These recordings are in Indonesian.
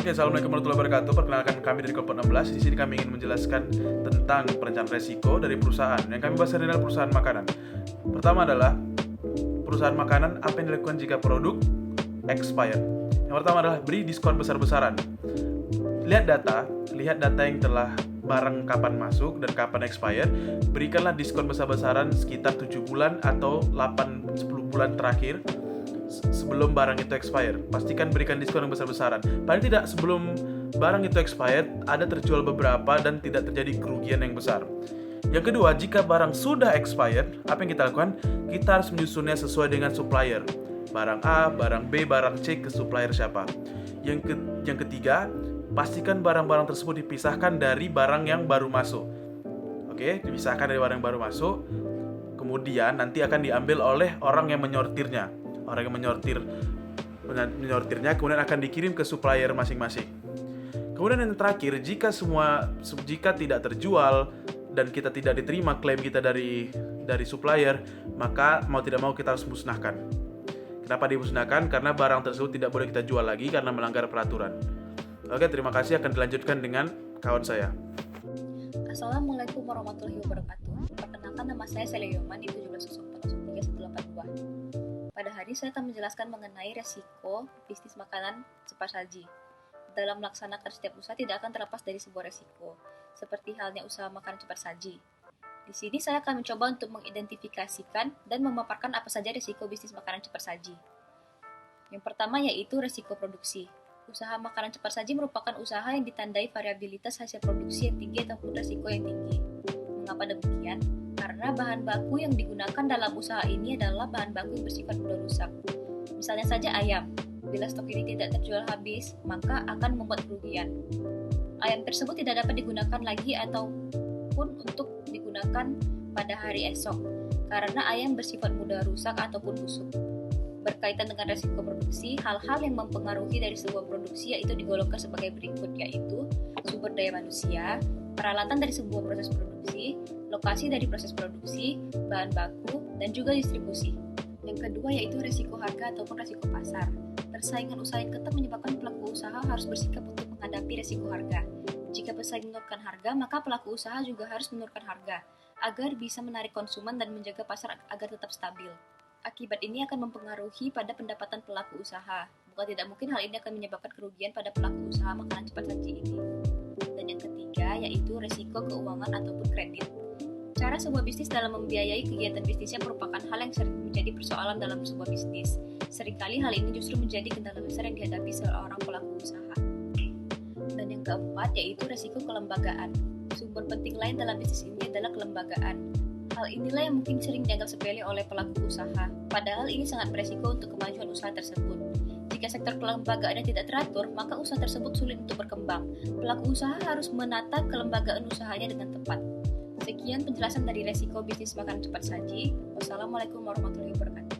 Oke, assalamualaikum warahmatullahi wabarakatuh. Perkenalkan kami dari kelompok 16. Di sini kami ingin menjelaskan tentang perencanaan resiko dari perusahaan. Yang kami bahas adalah perusahaan makanan. Pertama adalah perusahaan makanan, apa yang dilakukan jika produk expired. Yang pertama adalah beri diskon besar-besaran. Lihat data yang telah barang kapan masuk dan kapan expired. Berikanlah diskon besar-besaran sekitar 7 bulan atau 8-10 bulan terakhir sebelum barang itu expired. Pastikan berikan diskon yang besar-besaran. Paling tidak sebelum barang itu expired, ada terjual beberapa dan tidak terjadi kerugian yang besar. Yang kedua, jika barang sudah expired, apa yang kita lakukan? Kita harus menyusunnya sesuai dengan supplier. Barang A, barang B, barang C ke supplier siapa. Yang ketiga, pastikan barang-barang tersebut dipisahkan dari barang yang baru masuk. Oke, dipisahkan dari barang yang baru masuk. Kemudian nanti akan diambil oleh orang yang menyortirnya. Orang yang menyortirnya kemudian akan dikirim ke supplier masing-masing. Kemudian yang terakhir, jika tidak terjual dan kita tidak diterima klaim kita dari supplier, maka mau tidak mau kita harus musnahkan. Kenapa dimusnahkan? Karena barang tersebut tidak boleh kita jual lagi karena melanggar peraturan. Oke, terima kasih. Akan dilanjutkan dengan kawan saya. Assalamualaikum warahmatullahi wabarakatuh. Perkenalkan, nama saya Selly Yoman di 170403 Pada hari ini saya akan menjelaskan mengenai resiko bisnis makanan cepat saji. Dalam melaksanakan setiap usaha tidak akan terlepas dari sebuah resiko, seperti halnya usaha makanan cepat saji. Di sini saya akan mencoba untuk mengidentifikasikan dan memaparkan apa saja resiko bisnis makanan cepat saji. Yang pertama yaitu resiko produksi. Usaha makanan cepat saji merupakan usaha yang ditandai variabilitas hasil produksi yang tinggi ataupun resiko yang tinggi. Mengapa demikian? Karena bahan baku yang digunakan dalam usaha ini adalah bahan baku yang bersifat mudah rusak. Misalnya saja ayam. Bila stok ini tidak terjual habis, maka akan membuat kerugian. Ayam tersebut tidak dapat digunakan lagi ataupun untuk digunakan pada hari esok, karena ayam bersifat mudah rusak ataupun busuk. Berkaitan dengan resiko produksi, hal-hal yang mempengaruhi dari sebuah produksi yaitu digolongkan sebagai berikut, yaitu sumber daya manusia, peralatan dari sebuah proses produksi, lokasi dari proses produksi, bahan baku, dan juga distribusi. Yang kedua yaitu resiko harga ataupun resiko pasar. Persaingan usaha yang ketat menyebabkan pelaku usaha harus bersikap untuk menghadapi resiko harga. Jika pesaing menurunkan harga, maka pelaku usaha juga harus menurunkan harga, agar bisa menarik konsumen dan menjaga pasar agar tetap stabil. Akibat ini akan mempengaruhi pada pendapatan pelaku usaha. Bukan tidak mungkin hal ini akan menyebabkan kerugian pada pelaku usaha makanan cepat saji ini. Dan yang ketiga yaitu resiko keuangan ataupun kredit. Cara sebuah bisnis dalam membiayai kegiatan bisnisnya merupakan hal yang sering menjadi persoalan dalam sebuah bisnis. Seringkali hal ini justru menjadi kendala besar yang dihadapi seorang pelaku usaha. Dan yang keempat yaitu resiko kelembagaan. Sumber penting lain dalam bisnis ini adalah kelembagaan. Hal inilah yang mungkin sering dianggap sepele oleh pelaku usaha, padahal ini sangat beresiko untuk kemajuan usaha tersebut. Jika sektor kelembagaannya tidak teratur, maka usaha tersebut sulit untuk berkembang. Pelaku usaha harus menata kelembagaan usahanya dengan tepat. Sekian penjelasan dari resiko bisnis makanan cepat saji. Wassalamualaikum warahmatullahi wabarakatuh.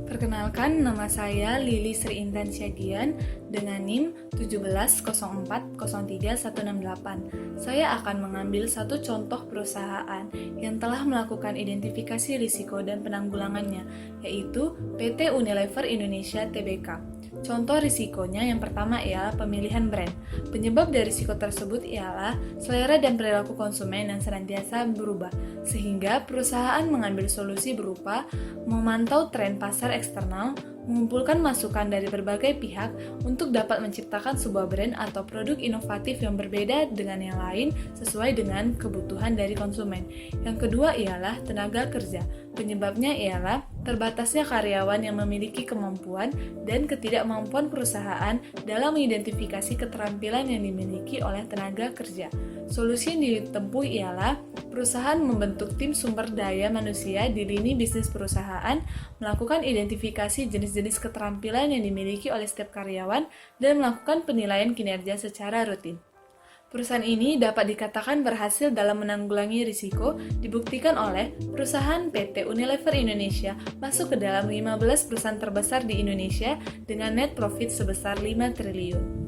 Perkenalkan, nama saya Lili Sri Intan Syagian dengan NIM 170403168. Saya akan mengambil satu contoh perusahaan yang telah melakukan identifikasi risiko dan penanggulangannya, yaitu PT Unilever Indonesia Tbk. Contoh risikonya yang pertama ialah pemilihan brand. Penyebab dari risiko tersebut ialah selera dan perilaku konsumen yang senantiasa berubah, sehingga perusahaan mengambil solusi berupa memantau tren pasar eksternal, mengumpulkan masukan dari berbagai pihak untuk dapat menciptakan sebuah brand atau produk inovatif yang berbeda dengan yang lain sesuai dengan kebutuhan dari konsumen. Yang kedua ialah tenaga kerja. Penyebabnya ialah terbatasnya karyawan yang memiliki kemampuan dan ketidakmampuan perusahaan dalam mengidentifikasi keterampilan yang dimiliki oleh tenaga kerja. Solusi yang ditempuh ialah perusahaan membentuk tim sumber daya manusia di lini bisnis perusahaan, melakukan identifikasi jenis-jenis keterampilan yang dimiliki oleh setiap karyawan, dan melakukan penilaian kinerja secara rutin. Perusahaan ini dapat dikatakan berhasil dalam menanggulangi risiko, dibuktikan oleh perusahaan PT Unilever Indonesia masuk ke dalam 15 perusahaan terbesar di Indonesia dengan net profit sebesar 5 triliun.